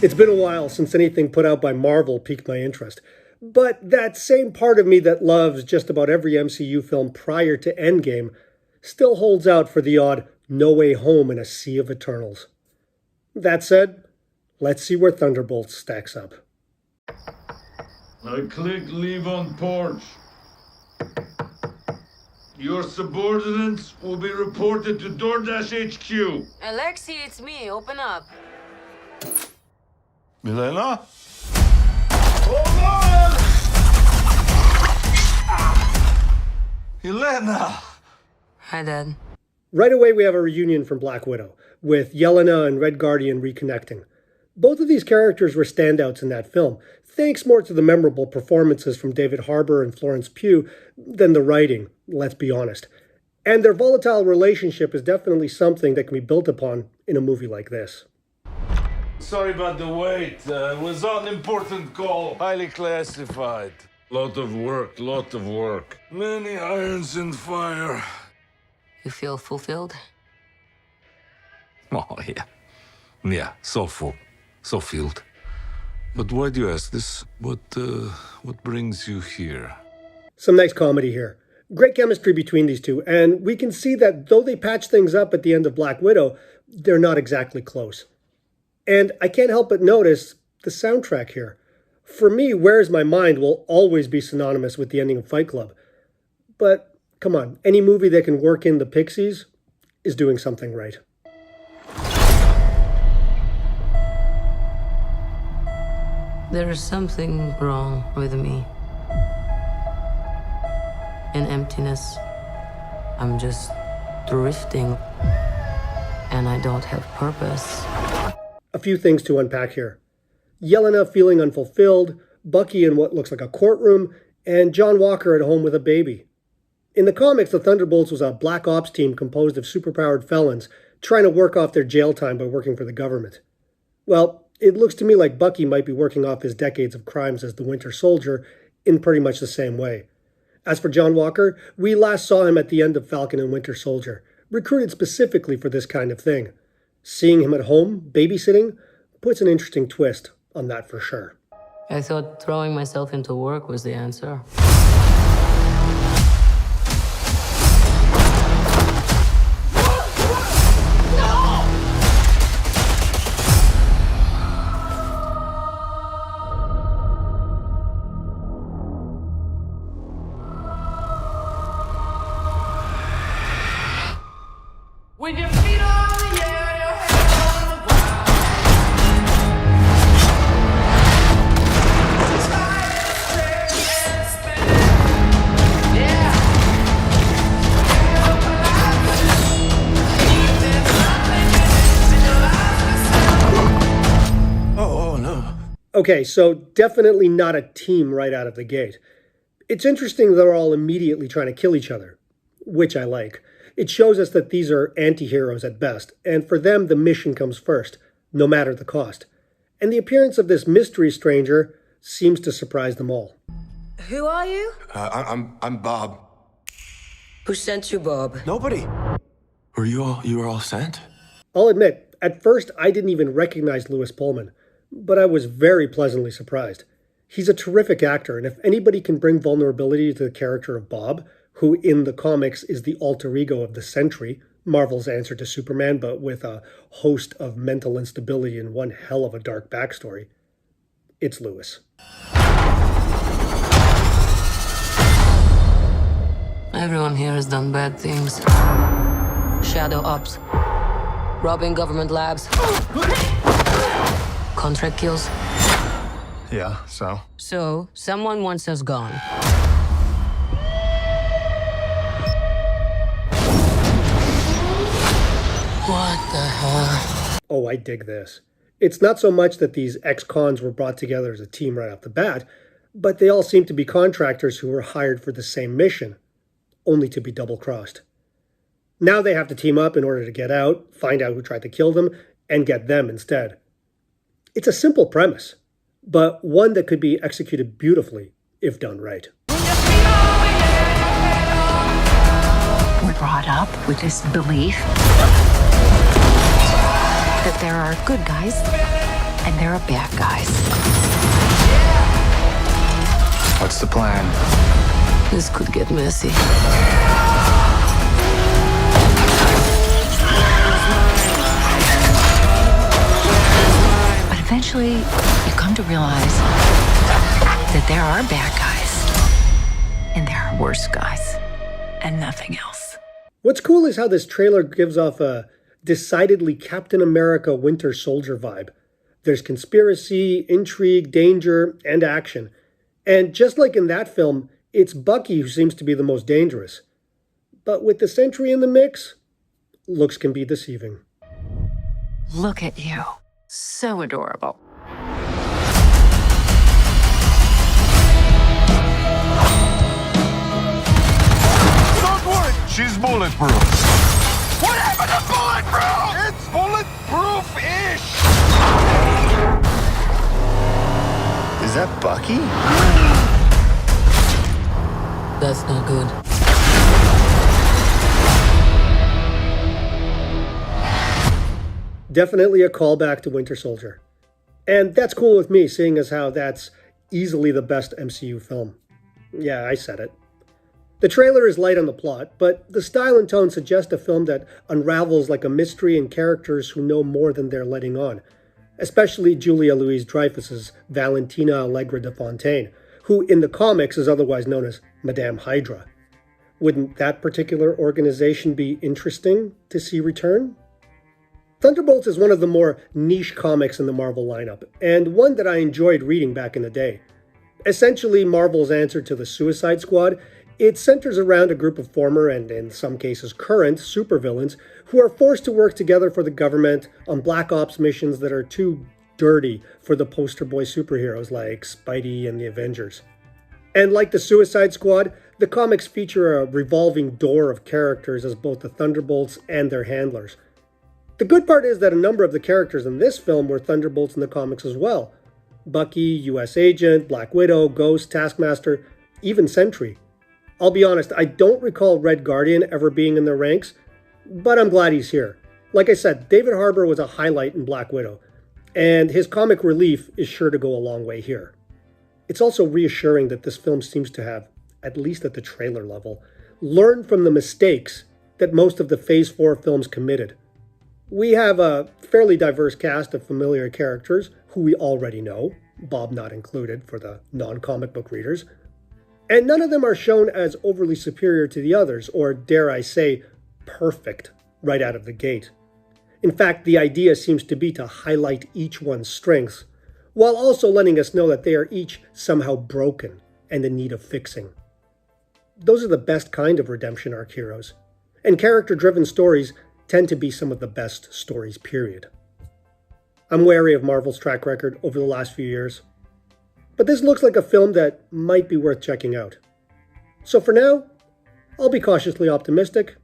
It's been a while since anything put out by Marvel piqued my interest. But that same part of me that loves just about every MCU film prior to Endgame still holds out for the odd No Way Home in a sea of Eternals. That said, let's see where Thunderbolts stacks up. I click leave on porch. Your subordinates will be reported to DoorDash HQ. Alexi, it's me. Open up. Milena? Hold on! Elena! Hi, Dad. Right away, we have a reunion from Black Widow, with Yelena and Red Guardian reconnecting. Both of these characters were standouts in that film, thanks more to the memorable performances from David Harbour and Florence Pugh than the writing, let's be honest. And their volatile relationship is definitely something that can be built upon in a movie like this. Sorry about the wait. It was on an important call. Highly classified. Lot of work. Many irons in fire. You feel fulfilled? Oh, yeah. Yeah, so full. So filled. But why do you ask this? What brings you here? Some nice comedy here. Great chemistry between these two, and we can see that though they patch things up at the end of Black Widow, they're not exactly close. And I can't help but notice the soundtrack here. For me, Where's My Mind will always be synonymous with the ending of Fight Club. But come on, any movie that can work in the Pixies is doing something right. There is something wrong with me. An emptiness. I'm just drifting. And I don't have purpose. A few things to unpack here. Yelena feeling unfulfilled, Bucky in what looks like a courtroom, and John Walker at home with a baby. In the comics, the Thunderbolts was a black ops team composed of superpowered felons trying to work off their jail time by working for the government. Well, it looks to me like Bucky might be working off his decades of crimes as the Winter Soldier in pretty much the same way. As for John Walker, we last saw him at the end of Falcon and Winter Soldier, recruited specifically for this kind of thing. Seeing him at home, babysitting, puts an interesting twist on that for sure. I thought throwing myself into work was the answer. With your feet on the air, your head on the ground. Try to stay and spin. Yeah. There's nothing in your life. Oh, no. Okay, so definitely not a team right out of the gate. It's interesting they're all immediately trying to kill each other, which I like. It shows us that these are anti-heroes at best, and for them the mission comes first, no matter the cost. And the appearance of this mystery stranger seems to surprise them all. Who are you? I'm Bob. Who sent you, Bob? Nobody. You were all sent? I'll admit, at first I didn't even recognize Lewis Pullman, but I was very pleasantly surprised. He's a terrific actor, and if anybody can bring vulnerability to the character of Bob, who in the comics is the alter ego of the Sentry, Marvel's answer to Superman, but with a host of mental instability and one hell of a dark backstory, it's Lewis. Everyone here has done bad things. Shadow ops. Robbing government labs. Contract kills. Yeah, so? So, someone wants us gone. What the hell? Oh, I dig this. It's not so much that these ex-cons were brought together as a team right off the bat, but they all seem to be contractors who were hired for the same mission, only to be double-crossed. Now they have to team up in order to get out, find out who tried to kill them, and get them instead. It's a simple premise, but one that could be executed beautifully if done right. We're brought up with this belief that there are good guys and there are bad guys. What's the plan? This could get messy. But eventually, you come to realize that there are bad guys, and there are worse guys, and nothing else. What's cool is how this trailer gives off a decidedly Captain America Winter Soldier vibe. There's conspiracy, intrigue, danger, and action. And just like in that film, it's Bucky who seems to be the most dangerous. But with the Sentry in the mix, looks can be deceiving. Look at you. So adorable. Don't worry, she's bulletproof. What happened to bulletproof? It's bulletproof-ish. Is that Bucky? That's not good. Definitely a callback to Winter Soldier. And that's cool with me, seeing as how that's easily the best MCU film. Yeah, I said it. The trailer is light on the plot, but the style and tone suggest a film that unravels like a mystery and characters who know more than they're letting on. Especially Julia Louis-Dreyfus's Valentina Allegra de Fontaine, who in the comics is otherwise known as Madame Hydra. Wouldn't that particular organization be interesting to see return? Thunderbolts is one of the more niche comics in the Marvel lineup, and one that I enjoyed reading back in the day. Essentially Marvel's answer to the Suicide Squad, it centers around a group of former, and in some cases current, supervillains who are forced to work together for the government on Black Ops missions that are too dirty for the poster boy superheroes like Spidey and the Avengers. And like the Suicide Squad, the comics feature a revolving door of characters as both the Thunderbolts and their handlers. The good part is that a number of the characters in this film were Thunderbolts in the comics as well. Bucky, US Agent, Black Widow, Ghost, Taskmaster, even Sentry. I'll be honest, I don't recall Red Guardian ever being in their ranks, but I'm glad he's here. Like I said, David Harbour was a highlight in Black Widow, and his comic relief is sure to go a long way here. It's also reassuring that this film seems to have, at least at the trailer level, learned from the mistakes that most of the Phase 4 films committed. We have a fairly diverse cast of familiar characters who we already know, Bob not included for the non-comic book readers, and none of them are shown as overly superior to the others, or dare I say, perfect right out of the gate. In fact, the idea seems to be to highlight each one's strengths, while also letting us know that they are each somehow broken and in need of fixing. Those are the best kind of redemption arc heroes, and character-driven stories tend to be some of the best stories, period. I'm wary of Marvel's track record over the last few years, but this looks like a film that might be worth checking out. So for now, I'll be cautiously optimistic,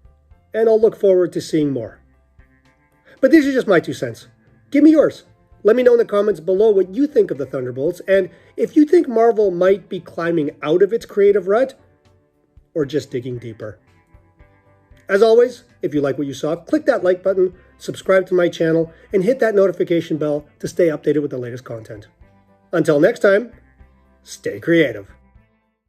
and I'll look forward to seeing more. But these are just my 2 cents. Give me yours. Let me know in the comments below what you think of the Thunderbolts, and if you think Marvel might be climbing out of its creative rut, or just digging deeper. As always, if you like what you saw, click that like button, subscribe to my channel, and hit that notification bell to stay updated with the latest content. Until next time, stay creative.